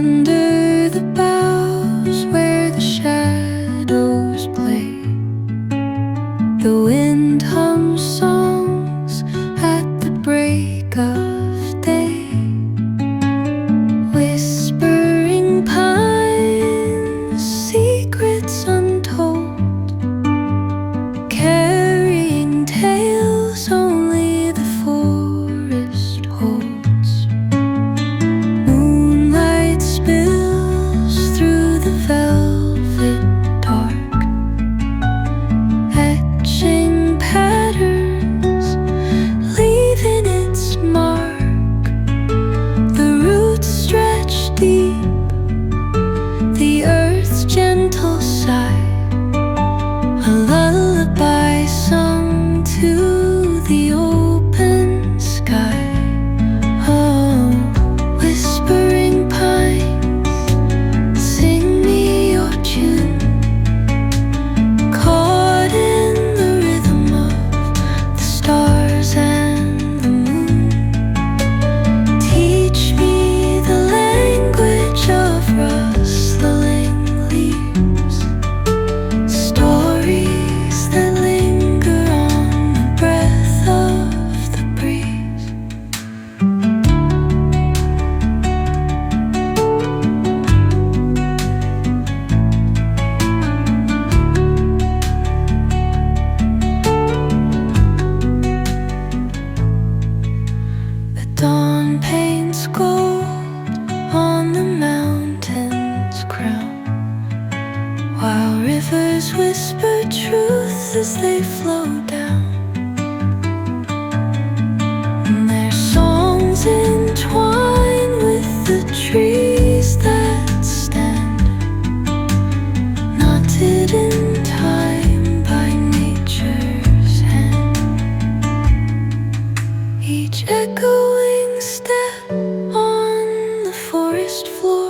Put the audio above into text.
Under the boughs where the shadows play, the wind hums songs at the break of day. Whispering pines, secrets untold, carrying tales only the forest holds. Moonlight spills through the velvet dark, etching patterns, leaving its mark. The roots stretch deep, the earth's gentle sigh, a lullaby sung to the open sky. Oh, whispering pines, sing me your tune, caught in the rhythm of the stars and the moon. Teach me the language of rustling leaves, stories that linger on the breath of the breeze. The dawn paints gold on the mountain's crown, while rivers whisper truth as they flow down. And their songs entwine with the trees that stand, knotted in time by nature's hand. Each echoing step on the forest floor